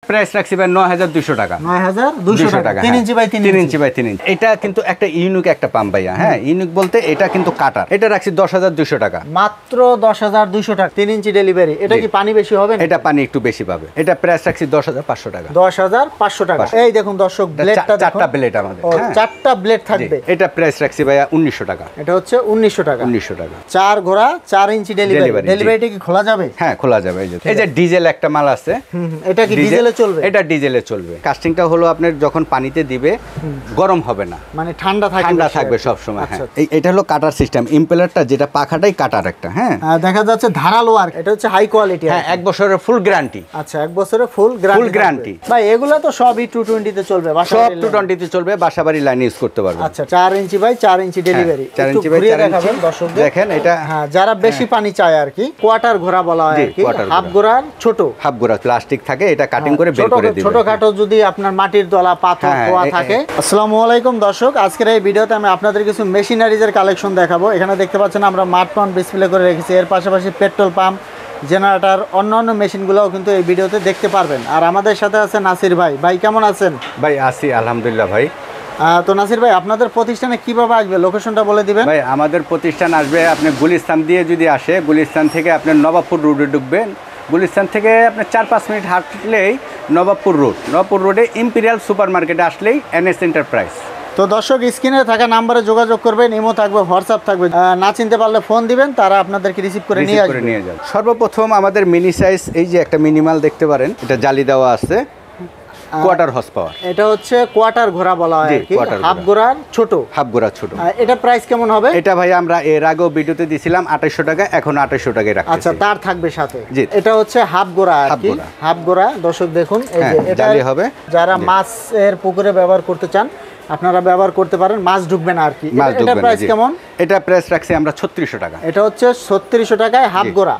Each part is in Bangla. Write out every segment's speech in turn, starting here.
প্রাইস রাখছি ভাই 9200 টাকা। 9200 টাকা 3 ইঞ্চি বাই 3 ইঞ্চি বাই 3 ইঞ্চি। এটা কিন্তু একটা ইউনিক একটা পাম্প ভাইয়া। হ্যাঁ, ইউনিক বলতে এটা কিন্তু কাটার। এটা রাখছি 10200 টাকা। মাত্র 10200 টাকা 3 ইঞ্চি ডেলিভারি। এটা কি পানি বেশি হবে না? এটা পানি একটু বেশি পাবে। এটা প্রাইস রাখছি 10500 টাকা। 10500 টাকা। এই দেখুন দর্শক, ব্লেডটা দেখুন, চারটা ব্লেড আমাদের। হ্যাঁ, চারটা ব্লেড থাকবে। এটা প্রাইস রাখছি ভাইয়া 1900 টাকা। এটা হচ্ছে 1900 টাকা। 1900 টাকা। 4 ঘোড়া 4 ইঞ্চি ডেলিভারি। ডেলিভারিটা কি খোলা যাবে? হ্যাঁ, খোলা যাবে। এই যে ডিজেল একটা মাল আছে। এটা কি ডিজেলে চলবে? এটা ডিজেলে চলবে। কাস্টিংটা হলো আপনার যখন পানিতে দিবে গরম হবে না, মানে ঠান্ডা থাকবে সব সময়। হ্যাঁ, এটা হলো কাটার সিস্টেম। ইম্পেলারটা যেটা পাখাটাই কাটার একটা। হ্যাঁ, দেখা যাচ্ছে ধারালো আর এটা হচ্ছে হাই কোয়ালিটি। হ্যাঁ, 1 বছরের ফুল গ্যারান্টি। আচ্ছা, 1 বছরের ফুল গ্যারান্টি। ভাই এগুলা তো সবই 220 তে চলবে, সব 220 তে চলবে, বাসাবাড়ি লাইন ইউজ করতে পারবে। আচ্ছা, 4 inch by 4 inch delivery. 4 inch by 4 inch দর্শকদের দেখেন। এটা হ্যাঁ, যারা বেশি পানি চায় আর কি, কোয়ার্টার ঘোড়া বলা হয় আর কি। হাফ ঘোড়ার ছোট, হাফ ঘোড়া প্লাস্টিক থাকে, এটা কাটিং করে বের করে দিবেন। ছোটখাটো যদি আপনার মাটির দলা পাথর কোয়া থাকে। আসসালামু আলাইকুম দর্শক, আজকের এই ভিডিওতে আমি আপনাদের কিছু মেশিনারিজের কালেকশন দেখাবো। এখানে দেখতে পাচ্ছেন আমরা মাঠ পাম্প ডিসপ্লে করে রেখেছি। এর পাশাপাশি পেট্রোল পাম্প, জেনারেটর, অন্যান্য মেশিনগুলোও কিন্তু এই ভিডিওতে দেখতে পারবেন। আর আমাদের সাথে আছে নাসির ভাই। ভাই কেমন আছেন? ভাই আছি আলহামদুলিল্লাহ ভাই। তো নাসির ভাই, আপনাদের প্রতিষ্ঠানে কিভাবে আসবে, লোকেশনটা বলে দিবেন। ভাই আমাদের প্রতিষ্ঠান আসবে আপনি গুলিস্তান দিয়ে যদি আসে, গুলিস্তান থেকে আপনি নবাবপুর রোডে ঢুকবেন। গুলিস্তান থেকে আপনি 4-5 মিনিট হাঁটলেই নবাবপুর রোডে ইম্পেরিয়াল সুপার মার্কেটে আসলেই NS এন্টারপ্রাইজ। তো দর্শক, স্ক্রিনে থাকা নাম্বারে যোগাযোগ করবেন। ইমো থাকবে, হোয়াটসঅ্যাপ থাকবে। না চিনতে পারলে ফোন দিবেন, তারা আপনাদেরকে রিসিভ করে নিয়ে যাবে। সর্বপ্রথম আমাদের মিনি সাইজ, এই যে একটা মিনিমাল দেখতে পারেন, এটা জালি দেওয়া আছে, কোয়ার্টার হর্স পাওয়ার। এটা হচ্ছে কোয়ার্টার ঘোড়া বলা হয় কি, হাফ ঘোড়ার ছোট। এটা প্রাইস কেমন হবে? এটা ভাই আমরা এর আগেও ভিডিওতে দিছিলাম 2800 টাকা, এখন 2800 টাকায় রাখছি। আচ্ছা, তার থাকবে সাথে। এটা হচ্ছে হাফ ঘোড়া আর কি, হাফ ঘোড়া। দর্শক দেখুন, এই যে এটা জালি হবে। যারা মাছের পুকুরে ব্যবহার করতে চান আপনারা ব্যবহার করতে পারেন, মাছ ঢুকবে না আর কি। এটা প্রাইস কেমন? এটা প্রাইস রাখছি আমরা 3600 টাকা। এটা হচ্ছে 3600 টাকায় হাফ গোড়া।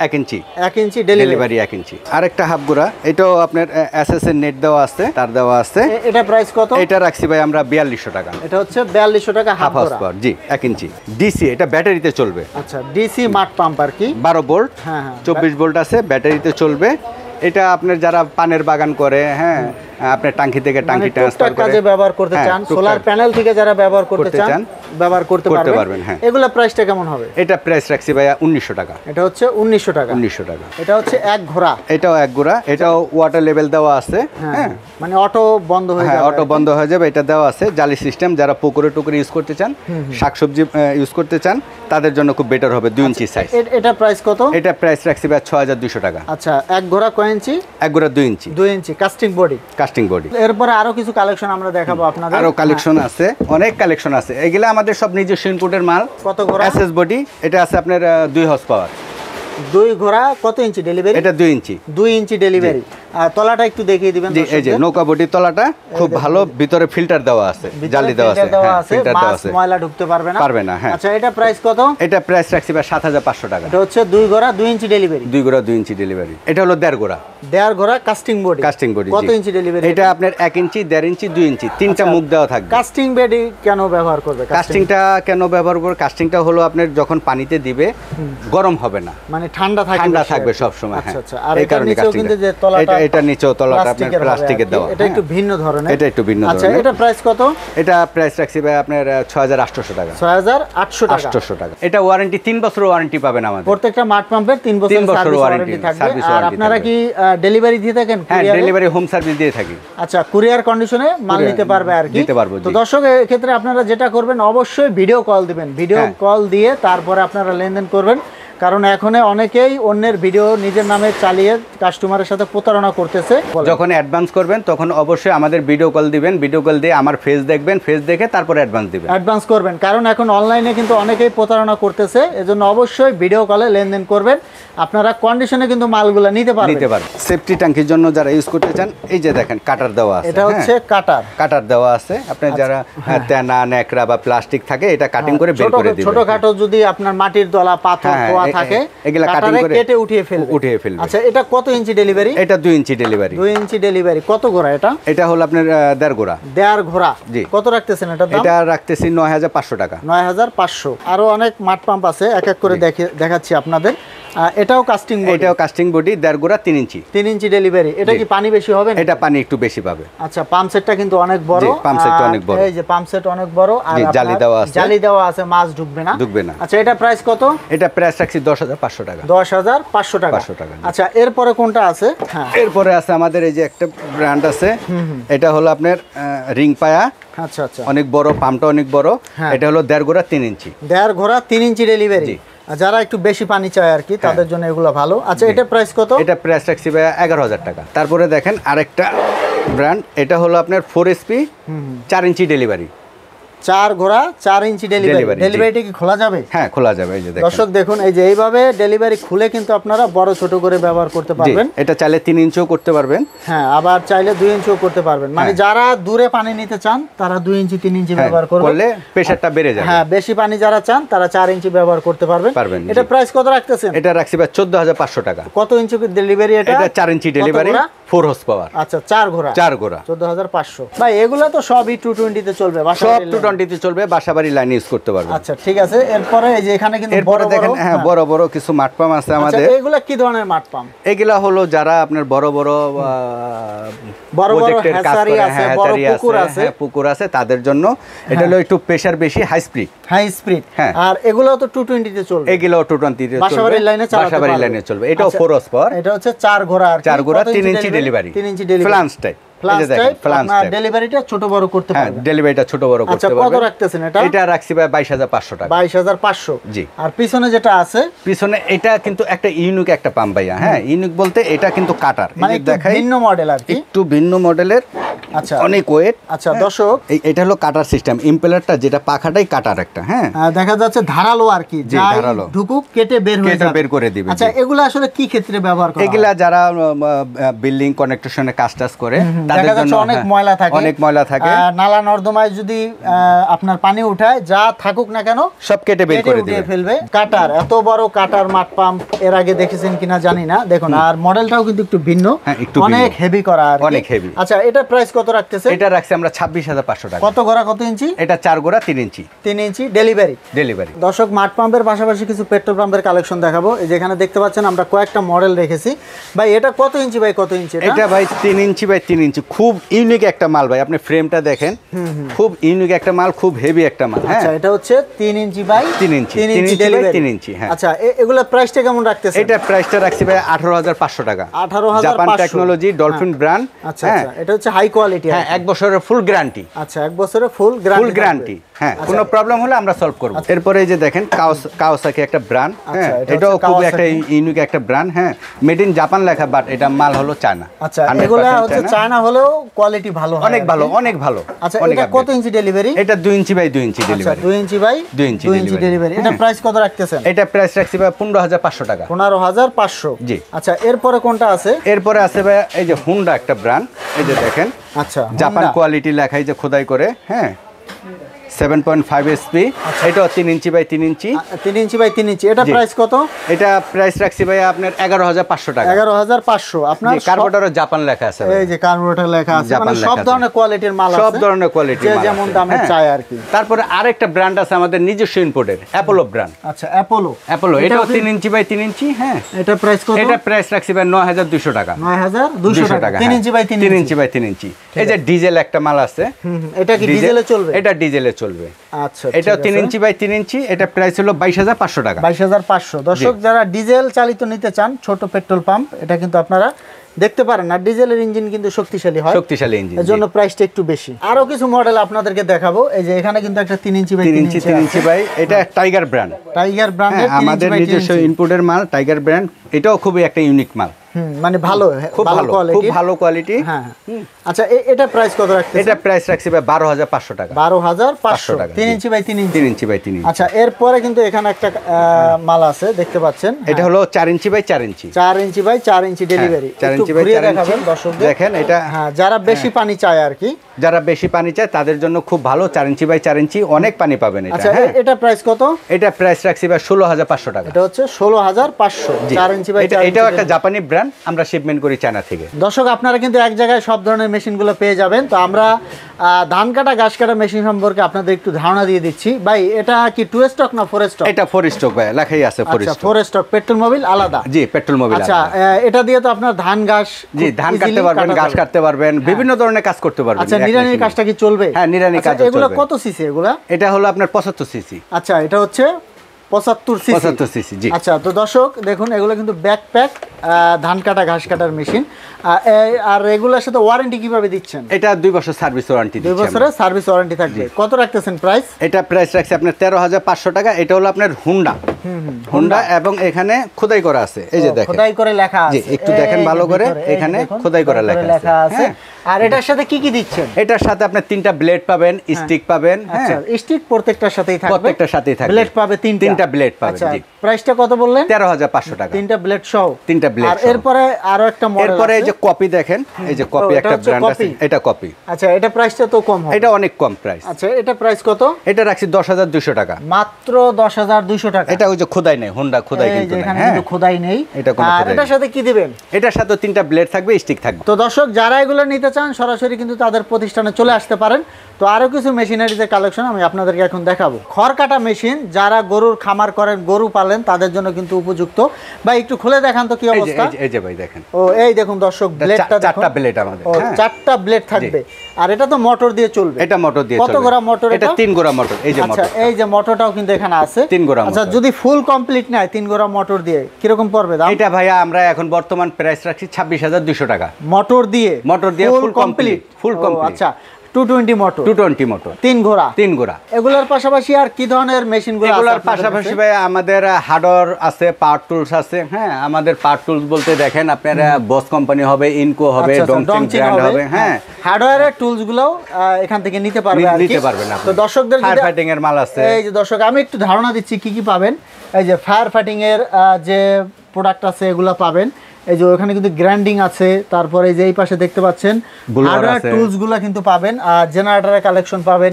1 ইঞ্চি, 1 ইঞ্চি ডেলিভারি 1 ইঞ্চি। আরেকটা হাফ গোড়া, এটাও আপনার এসএস এর নেট দেওয়া আছে, তার দেওয়া আছে। এটা প্রাইস কত? এটা রাখছি ভাই আমরা 4200 টাকা। এটা হচ্ছে 4200 টাকা হাফ গোড়া। জি, 1 ইঞ্চি ডিসি। এটা ব্যাটারিতে চলবে। আচ্ছা, ডিসি মাঠ পাম্প আর কি, 12 ভোল্ট। হ্যাঁ, 24 ভোল্ট আছে, ব্যাটারিতে চলবে। এটা আপনার যারা পানের বাগান করে, হ্যাঁ, আপনি টাঙ্কি থেকে টাঙ্কি ট্রান্সফার করে কাজে ব্যবহার করতে চান, সোলার প্যানেল থেকে যারা ব্যবহার করতে চান ব্যবহার করতে পারবেন। হ্যাঁ, এগুলা প্রাইসটা কেমন হবে? এটা প্রাইস রাখছি ভাইয়া 1900 টাকা। এটা হচ্ছে 1900 টাকা। 1900 টাকা। এটা হচ্ছে এক ঘোড়া। এটাও এক ঘোড়া। এটাও ওয়াটার লেভেল দেওয়া আছে। হ্যাঁ, মানে অটো বন্ধ হয়ে যাবে। অটো বন্ধ হয়ে যাবে। এটা দেওয়া আছে জালি সিস্টেম। যারা পুকুরে টুকুরে ইউজ করতে চান, শাকসবজি ইউজ করতে চান, তাদের জন্য খুব বেটার হবে। 2 ইঞ্চি সাইজ। এটা প্রাইস কত? এটা প্রাইস রাখছি ভাই 6200 টাকা। আচ্ছা, এক ঘোড়া কয় ইঞ্চি? এক ঘোড়া 2 ইঞ্চি। 2 ইঞ্চি কাস্টিং বডি। এরপর আরো কিছু কালেকশন আমরা দেখাবো আপনাদের। আরো কালেকশন আছে, অনেক কালেকশন আছে। এগুলা আমাদের সব নিজস্ব ইনপুটের মাল। কত ঘোড়া? SS body. এটা আছে আপনার 2 হর্স পাওয়ার। 2 ঘোড়া কত ইঞ্চি ডেলিভারি? এটা 2 ইঞ্চি। 2 ইঞ্চি ডেলিভারি। তলাটা একটু দেখিয়ে দিবেন। এই যে নৌকা বডি তলাটা খুব ভালো, ভিতরে ফিল্টার দেওয়া আছে, জালি দেওয়া আছে। ফিল্টার দেওয়া আছে, ময়লা ঢুকতে পারবে না। হ্যাঁ। আচ্ছা, এটা প্রাইস কত? এটা প্রাইস রাখছি ভাই 7500 টাকা। এটা হচ্ছে 2 ঘোড়া 2 ইঞ্চি ডেলিভারি। 2 ঘোড়া 2 ইঞ্চি ডেলিভারি। এটা হলো 1.5 ঘোড়া। 1.5 ঘোড়া কাস্টিং বডি। কত ইঞ্চি ডেলিভারি? এটা আপনার 1 ইঞ্চি, 1.5 ইঞ্চি, 2 ইঞ্চি, তিনটা মুখ দেওয়া থাকবে। কাস্টিং বডি কেন ব্যবহার করবে? কাস্টিংটা হলো আপনার যখন পানিতে দিবে গরম হবে না, মানে ঠান্ডা থাকবে সব সময়। হ্যাঁ, আচ্ছা। আর এটা নিচেও কিন্তু যে তলাটা, এটা নিচেও তলাটা আপনার প্লাস্টিকের দেওয়া। এটা একটু ভিন্ন ধরনের। আচ্ছা, এটা প্রাইস কত? এটা প্রাইস রাখছি ভাই আপনার 6800 টাকা। 6800 টাকা। এটা ওয়ারেন্টি 3 বছর ওয়ারেন্টি পাবেন আমাদের। প্রত্যেকটা মাঠ পাম্পের 3 বছর ওয়ারেন্টি থাকবে। আর আপনারা কি ডেলিভারি দিয়ে থাকেন? হ্যাঁ, ডেলিভারি হোম সার্ভিস দিয়ে থাকি। আচ্ছা, কুরিয়ার কন্ডিশনে মাল নিতে পারবে আর কি। তো দর্শক, এই ক্ষেত্রে আপনারা যেটা করবেন, অবশ্যই ভিডিও কল দিবেন। ভিডিও কল দিয়ে তারপরে আপনারা লেনদেন করবেন। কারণ এখন অনেকেই অন্যের ভিডিও নিজের নামে চালিয়ে কাস্টমারের সাথে প্রতারণা করতেছে। যখন অ্যাডভান্স করবেন তখন অবশ্যই আমাদের ভিডিও কল দিবেন। ভিডিও কল দিয়ে আমার ফেস দেখবেন, ফেস দেখে তারপরে অ্যাডভান্স করবেন। কারণ এখন অনলাইনে কিন্তু অনেকেই প্রতারণা করতেছে, এজন্য অবশ্যই ভিডিও কলে লেনদেন করবেন। আপনারা কন্ডিশনে কিন্তু মালগুলো নিতে পারবেন। সেফটি ট্যাঙ্কির জন্য যারা ইউজ করতে চান, এই যে দেখেন কাটার দেওয়া আছে। এটা হচ্ছে কাটার দেওয়া আছে। আপনার যারা তেনা ন্যাকড়া বা প্লাস্টিক থাকে, এটা কাটিং করে বের করে দিবেন। ছোটখাটো যদি আপনার মাটির দলা পাথর থাকে, এগুলা কাটিং করে কেটে উঠিয়ে ফেলবে। আচ্ছা, এটা কত ইঞ্চি ডেলিভারি? এটা 2 ইঞ্চি ডেলিভারি। 2 inch delivery. কত ঘোড়া এটা? এটা হলো আপনার 1.5 ঘোড়া। 1.5 ঘোড়া। জি। কত রাখতেছেন এটা দাম? এটা রাখতেছি 9500 টাকা। 9500। আরো অনেক মাঠ পাম্প আছে, এক এক করে দেখাচ্ছি আপনাদের। এটাও কাস্টিং বডি? এটাও কাস্টিং বডি, 1.5 গোড়া 3 ইঞ্চি। 3 ইঞ্চি ডেলিভারি। এটা কি পানি বেশি হবে? এটা পানি একটু বেশি পাবে। আচ্ছা, পাম্প সেটটা কিন্তু অনেক বড়। পাম্প সেটটা অনেক বড়। এই যে পাম্প সেট অনেক বড়, আর জালি দেওয়া আছে। জালি দেওয়া আছে, মাছ ঢুকবে না? ঢুকবে না। আচ্ছা, এটা প্রাইস কত? এটা প্রাইস রাখছি 10,500 টাকা। 10,500 টাকা। 500 টাকা। আচ্ছা, এরপরে কোনটা আছে? হ্যাঁ, এরপরে আছে আমাদের এই যে একটা ব্র্যান্ড আছে, এটা হলো আপনার রিং পায়া। আচ্ছা আচ্ছা, অনেক বড়, পাম্পটা অনেক বড়। এটা হলো 1.5 গোড়া 3 ইঞ্চি। 1.5 ঘোড়া 3 ইঞ্চি ডেলিভারি। যারা একটু বেশি পানি চায় আর কি, তাদের জন্য এগুলো ভালো। আচ্ছা, এটা প্রাইস কত? এটা প্রাইস রাখছি ভাই 11,000 টাকা। তারপরে দেখেন আরেকটা ব্র্যান্ড, এটা হলো আপনার 4SP 4 ইঞ্চি ডেলিভারি। 4 ঘোড়া 4 ইঞ্চি ডেলিভারি। ডেলিভারিটা কি খোলা যাবে? হ্যাঁ, খোলা যাবে। এই যে দেখেন দর্শক দেখুন, এই যে এইভাবে ডেলিভারি খুলে কিন্তু আপনারা বড় ছোট করে ব্যবহার করতে পারবেন। এটা চাইলে 3 ইঞ্চিও করতে পারবেন। হ্যাঁ, আবার চাইলে 2 ইঞ্চিও করতে পারবেন। মানে যারা দূরে পানি নিতে চান তারা 2 ইঞ্চি 3 ইঞ্চি ব্যবহার করলে প্রেসারটা বেড়ে যাবে। হ্যাঁ, বেশি পানি যারা চান তারা 4 ইঞ্চি ব্যবহার করতে পারবেন। এটা প্রাইস কত রাখতেছেন? এটা রাখছি ভাই 14,500 টাকা। কত ইঞ্চি ডেলিভারি এটা? এটা 4 ইঞ্চি ডেলিভারি, 4 হর্স পাওয়ার। আচ্ছা, 4 ঘোড়া। 4 ঘোড়া 14,500। ভাই এগুলা তো সবই 220 তে চলবে, সব 220 তে চলবে, বাসাবাড়ি লাইন ইউজ করতে পারবেন। আচ্ছা, ঠিক আছে। এরপরে এই যে এখানে কিন্তু এরপরে দেখেন, হ্যাঁ, বড় বড় কিছু মাঠ পাম্প আছে আমাদের। এগুলা কি ধরনের মাঠ পাম্প? এগুলা হলো যারা আপনার বড় বড় প্রজেক্টের কাজ করে, বড় পুকুর আছে, পুকুর আছে, তাদের জন্য এটা হলো একটু প্রেসার বেশি, হাই স্পিড। High speed. হ্যাঁ, আর এগুলো তো 220 তে চলবে। এগুলো 220 তে চলবে, বাসাবাড়ি লাইনে চালাতে পারবে। বাসাবাড়ি লাইনে চলবে। এটাও 4 হর্স পাওয়ার। এটা হচ্ছে 4 ঘোড়া আর 4 ঘোড়া 3 ইঞ্চি ডেলিভারি। 3 ইঞ্চি ডেলিভারি, ফ্লান্স টাইপ। ডেলিভারিটা ছোট বড় করতে পারবেন। হ্যাঁ, ডেলিভারিটা ছোট বড় করতে পারবেন। আচ্ছা, কত রাখতেছেন এটা? এটা রাখছি ভাই 22,500 টাকা। 22,500। জি। আর পিছনে যেটা আছে, পিছনে এটা কিন্তু একটা ইউনিক একটা পাম্প ভাইয়া। হ্যাঁ, ইউনিক বলতে এটা কিন্তু কাটার, মানে দেখাই ভিন্ন মডেল আর কি, একটু ভিন্ন মডেলের। আচ্ছা, অনেক ওয়েট। আচ্ছা দর্শক, এটা হলো কাটার সিস্টেম, ইম্পেলারটা যেটা পাখাটাই কাটার একটা। হ্যাঁ, দেখা যাচ্ছে ধারালো আর কি, ধারালো ঢুকুক কেটে বের হয়ে যাবে, বের করে দিবে। আচ্ছা, এগুলা আসলে কি ক্ষেত্রে ব্যবহার করা হয়? এগুলা যারা বিল্ডিং কানেকশনে কাজ করে তাদের জন্য অনেক ময়লা থাকে, অনেক ময়লা থাকে। নালা নর্দমায় যদি আপনার পানি উঠায়, যা থাকুক না কেন সব কেটে বের করে দিয়ে ফেলবে। কাটার, এত বড় কাটার মাঠ পাম্প এর আগে দেখেছেন কিনা জানি না। দেখুন, আর মডেলটাও কিন্তু একটু ভিন্ন, অনেক হেভি করা আর অনেক হেভি। আচ্ছা, এটা প্রাইস কত রাখতেছে? এটা রাখছি আমরা 26,500 টাকা। কত ঘোড়া কত ইঞ্চি? এটা 4 ঘোড়া 3 ইঞ্চি। 3 ইঞ্চি ডেলিভারি। দর্শক, মাঠ পাম্পের পাশাপাশি কিছু পেট্রোল পাম্পের কালেকশন দেখাবো। এই যেখানে দেখতে পাচ্ছেন আমরা কয়েকটা মডেল রেখেছি। ভাই এটা কত ইঞ্চি বাই কত ইঞ্চি? এটা ভাই 3 ইঞ্চি বাই 3 ইঞ্চি। খুব ইউনিক একটা মাল ভাই, আপনি ফ্রেমটা দেখেন, খুব ইউনিক একটা মাল, খুব হেভি একটা মাল। হ্যাঁ, আচ্ছা, এটা হচ্ছে 3 inch by 3 inch, 3 inch by 3 ইঞ্চি। হ্যাঁ, আচ্ছা, এগুলা প্রাইসটা কেমন রাখতেছেন? এটা প্রাইসটা রাখছি ভাই 18,500 টাকা। 18,500, জাপান টেকনোলজি, ডলফিন ব্র্যান্ড। আচ্ছা আচ্ছা, এটা হচ্ছে হাই কোয়ালিটি। হ্যাঁ, 1 বছরের ফুল গ্যারান্টি। আচ্ছা, 1 বছরের ফুল গ্যারান্টি। হ্যাঁ, কোনো প্রবলেম হলে আমরা সলভ করব। এরপরে এই যে দেখেন কাওয়াসাকি একটা ব্র্যান্ড। হ্যাঁ, এটাও খুব একটা ইউনিক একটা ব্র্যান্ড। হ্যাঁ, মেড ইন জাপান লেখা, বাট এটা মাল হলো চায়না। আচ্ছা, এগুলা হচ্ছে চায়না হলেও কোয়ালিটি ভালো, অনেক ভালো, অনেক ভালো। আচ্ছা, এটা কত ইঞ্চি ডেলিভারি? এটা 2 inch by 2 inch delivery. 2 inch by 2 inch delivery. এটা প্রাইস কত রাখতেছেন? এটা প্রাইস রাখছি ভাই 15,500 টাকা। 15,500। জি। আচ্ছা, এরপরে কোনটা আছে? এরপরে আছে ভাই এই যে হুন্ডা একটা ব্র্যান্ড। এই যে দেখেন, আচ্ছা, জাপান কোয়ালিটি লেখাই যে খোদাই করে। হ্যাঁ, 7.5 SP। এটাও 3 inch by 3 inch. 3 inch by 3 ইঞ্চি। এটা প্রাইস কত? এটা প্রাইস রাখছি ভাই আপনার 11,500 টাকা। 11,500। আপনার কার্বোরেটরও জাপান লেখা আছে। এই যে কার্বোরেটর লেখা আছে, মানে সব ধরনের কোয়ালিটির মাল আছে, সব ধরনের কোয়ালিটির মাল, যেমন দামে চায় আর কি। তারপরে আরেকটা ব্র্যান্ড আছে আমাদের নিজস্ব ইম্পোর্টের, অ্যাপোলো ব্র্যান্ড। আচ্ছা, অ্যাপোলো। এটাও 3 ইঞ্চি বাই 3 ইঞ্চি। হ্যাঁ, এটা প্রাইস কত? এটা প্রাইস রাখছি ভাই 9,200 টাকা। 9,200 টাকা। 3 ইঞ্চি বাই 3 ইঞ্চি বাই 3 ইঞ্চি। এই যে ডিজেল একটা মাল আছে। এটা কি ডিজেলে চলবে? এটা ডিজেলে চলবে। আচ্ছা, এটাও 3 ইঞ্চি বাই 3 ইঞ্চি। এটা প্রাইস হলো 22,500 টাকা। 22,500। দর্শক, যারা ডিজেল চালিত নিতে চান, ছোট পেট্রোল পাম্প, এটা কিন্তু আপনারা দেখতে পারেন। আর ডিজেলের ইঞ্জিন কিন্তু শক্তিশালী হয়, শক্তিশালী ইঞ্জিন, এজন্য প্রাইসটা একটু বেশি। আরো কিছু মডেল আপনাদেরকে দেখাবো। এই যে এখানে কিন্তু একটা 3 ইঞ্চি বাই 3 ইঞ্চি বাই, এটা টাইগার ব্র্যান্ড। টাইগার ব্র্যান্ডের আমাদের নিজস্ব ইম্পোর্টের মাল, টাইগার ব্র্যান্ড। এটাও খুবই একটা ইউনিক মাল। মানে ভালো, খুব ভালো, খুব ভালো কোয়ালিটি। হ্যাঁ, আচ্ছা, এটা প্রাইস কত রাখতেছেন? এটা প্রাইস রাখছি ভাই 12,500 টাকা। 12,500 টাকা। 3 inch by 3 inch. 3 inch by 3 ইঞ্চি। আচ্ছা, এরপরে কিন্তু এখানে একটা মাল আছে, দেখতে পাচ্ছেন। এটা হলো 4 inch by 4 inch. 4 inch by 4 inch delivery. 4 inch by 4 inch. দর্শকদের দেখেন এটা, হ্যাঁ, যারা বেশি পানি চায় আর কি, যারা বেশি পানি চায় তাদের জন্য খুব ভালো। 4 ইঞ্চি বাই 4 ইঞ্চি, অনেক পানি পাবেন এটা। আচ্ছা, এটা প্রাইস কত? এটা প্রাইস রাখছি ভাই 16,500 টাকা। এটা হচ্ছে 16,500। 4 ইঞ্চি বাই 4 ইঞ্চি। এটাও একটা জাপানি ব্র্যান্ড। আমরা শিপমেন্ট করি চায়না থেকে। দর্শক আপনারা কিন্তু এক জায়গায় সব ধরনের মেশিনগুলো পেয়ে যাবেন। তো আমরা ধান কাটা ঘাস কাটা মেশিন সম্পর্কে আপনাদের একটু ধারণা দিয়ে দিচ্ছি। ভাই এটা কি 2 স্টক না 4 স্টক? এটা 4 স্টক ভাই, লেখাই আছে 4 আচ্ছা স্টক। 4 স্টক, পেট্রোল মোবিল আলাদা? জি, পেট্রোল মোবিল। আচ্ছা, এটা দিয়ে তো আপনার ধান ঘাস, জি, ধান কাটতে পারবেন, ঘাস কাটতে পারবেন, বিভিন্ন ধরনের কাজ করতে পারবেন। আচ্ছা, নিড়ানির কাজটা কি চলবে? হ্যাঁ, নিড়ানির কাজ চলবে। এগুলো কত সিসি এগুলা? এটা হলো আপনার 75 সিসি। আচ্ছা, এটা হচ্ছে 75 সিসি। জি। আচ্ছা, তো দর্শক দেখুন এগুলো কিন্তু ব্যাকপ্যাক ধান কাটা ঘাস কাটার মেশিন। আর এগুলোর সাথে ওয়ারেন্টি কিভাবে দিচ্ছেন? এটা 2 বছর সার্ভিস ওয়ারেন্টি দিচ্ছি। 2 বছরের সার্ভিস ওয়ারেন্টি থাকবে। কত রাখতেছেন প্রাইস? এটা প্রাইস রাখছি আপনার 13,500 টাকা। এটা হলো আপনার হুন্ডা এবং এখানে খোদাই করা আছে, এই যে দেখেন খোদাই করে লেখা আছে। জি, একটু দেখেন ভালো করে, এখানে খোদাই করা লেখা আছে। আর এটার সাথে কি কি দিচ্ছেন? এটার সাথে আপনি 3টা ব্লেড পাবেন, স্টিক পাবেন। আচ্ছা, স্টিক প্রত্যেকটার সাথেই থাকবে? প্রত্যেকটার সাথেই থাকবে। ব্লেড পাবে 3টা ব্লেড পাবেন। জি। প্রাইসটা কত বললেন? 13,500 টাকা। 3টা ব্লেড সহ? 3টা ব্লেড। আর এরপরে আরো একটা মডেল আছে। এরপরে এই যে কপি দেখেন, এই যে কপি একটা ব্র্যান্ড আছে, এটা কপি। আচ্ছা, এটা প্রাইসটা তো কম হবে? এটা অনেক কম প্রাইস। আচ্ছা, এটা প্রাইস কত? এটা রাখছি 10,200 টাকা। মাত্র 10,200 টাকা। এটা ওই যে খোদাই নেই, হুন্ডা খোদাই কিন্তু নেই। এখানে কিন্তু খোদাই নেই। এটা কোনো খোদাই নেই। এটার সাথে কি দিবেন? এটার সাথে 3টা ব্লেড থাকবে, স্টিক থাকবে। তো দর্শক যারা এগুলো নিতে চান সরাসরি কিন্তু তাদের প্রতিষ্ঠানে চলে আসতে পারেন। তো আরো কিছু মেশিনারিজের কালেকশন আমি আপনাদেরকে এখন দেখাবো। খড় কাটা মেশিন, যারা গরুর খামার করেন, গরু পালেন, তাদের জন্য কিন্তু উপযুক্ত। ভাই একটু খুলে দেখান তো কি অবস্থা। এই যে ভাই দেখেন। ও এই দেখুন দর্শক, ব্লেডটা দেখুন। 4টা ব্লেড আমাদের। 4টা ব্লেড থাকবে। আর এটা তো মোটর দিয়ে চলবে? এটা মোটর দিয়ে চলবে। কত গোড়া মোটর এটা? 3 গোড়া মোটর। এই যে মোটর। আচ্ছা, এই যে মোটরটাও কিন্তু এখানে আছে 3 গোড়া মোটর। আচ্ছা, যদি ফুল কমপ্লিট নাই 3 গোড়া মোটর দিয়ে কিরকম পড়বে দাম? এটা ভাইয়া আমরা এখন বর্তমান প্রাইস রাখছি 26,200 টাকা। মোটর দিয়ে ফুল কমপ্লিট। আচ্ছা, 220 মোটর। 220 মোটর। 3 ঘোড়া। এগুলোর পাশাপাশি আর কি ধরনের মেশিনগুলো আছে? এগুলোর পাশাপাশি ভাই আমাদের হার্ডওয়্যার আছে, পাওয়ার টুলস আছে। হ্যাঁ, আমাদের পাওয়ার টুলস বলতে দেখেন আপনার বস কোম্পানি হবে, ইনকো হবে, ডংচিং ব্র্যান্ড হবে। হ্যাঁ, হার্ডওয়্যারের টুলস গুলোও এখান থেকে নিতে পারবেন আপনি। তো দর্শকদের ফায়ার ফাইটিং এর মাল আছে। এই যে দর্শক আমি একটু ধারণা দিচ্ছি কি কি পাবেন। এই যে ফায়ার ফাইটিং এর যে প্রোডাক্ট আছে এগুলো পাবেন। এই যে ওখানে কিন্তু গ্রাইন্ডিং আছে, তারপরে এই যে এই পাশে দেখতে পাচ্ছেন হার্ডওয়্যার টুলস গুলো কিন্তু পাবেন, আর জেনারেটরের কালেকশন পাবেন।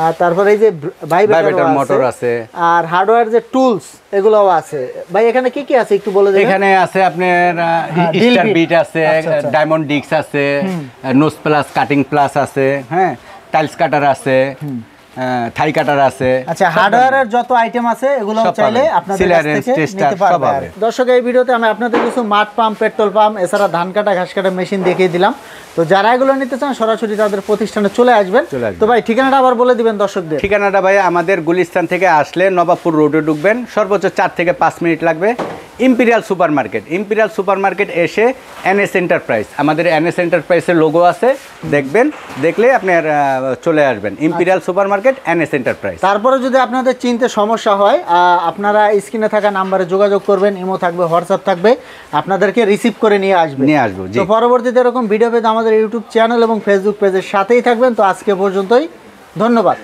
আর তারপরে এই যে ভাইব্রেটর মোটর আছে, আর হার্ডওয়্যার যে টুলস এগুলোও আছে। ভাই এখানে কি কি আছে একটু বলে দেন। এখানে আছে আপনার স্টার বিট আছে, ডায়মন্ড ডিক্স আছে, নোজ প্লাস, কাটিং প্লাস আছে। হ্যাঁ, টাইলস কাটার আছে, থাই কাটার আছে। আচ্ছা, হার্ডওয়্যারের যত আইটেম আছে এগুলো চাইলে আপনাদের কাছ থেকে নিতে পারবেন। দর্শক এই ভিডিওতে আমি আপনাদের কিছু মাঠ পাম্প, পেট্রোল পাম্প, এছাড়া ধান কাটা ঘাস কাটা মেশিন দেখিয়ে দিলাম। তো যারা এগুলো নিতে চান সরাসরি তাদের প্রতিষ্ঠানে চলে আসবেন। তো ভাই ঠিকানাটা আবার বলে দিবেন দর্শকদের। ঠিকানাটা ভাই আমাদের গুলিস্তান থেকে আসলে নবাবপুর রোডে ঢুকবেন, সর্বোচ্চ 4 থেকে 5 মিনিট লাগবে। ইম্পেরিয়াল সুপার মার্কেট এসে NS এন্টারপ্রাইজ, আমাদের NS এন্টারপ্রাইজের লোগো আছে, দেখবেন, দেখলে আপনার চলে আসবেন। Imperial super market, NS enterprise. তারপরে যদি আপনাদের চিনতে সমস্যা হয় আপনারা স্ক্রিনে থাকা নাম্বারে যোগাযোগ করবেন, ইমো থাকবে, হোয়াটসঅ্যাপ থাকবে, আপনাদেরকে রিসিভ করে নিয়ে আসবো। তো পরবর্তীতে এরকম ভিডিও পেতে আমাদের ইউটিউব চ্যানেল এবং ফেসবুক পেজের সাথেই থাকবেন। তো আজকে পর্যন্তই, ধন্যবাদ।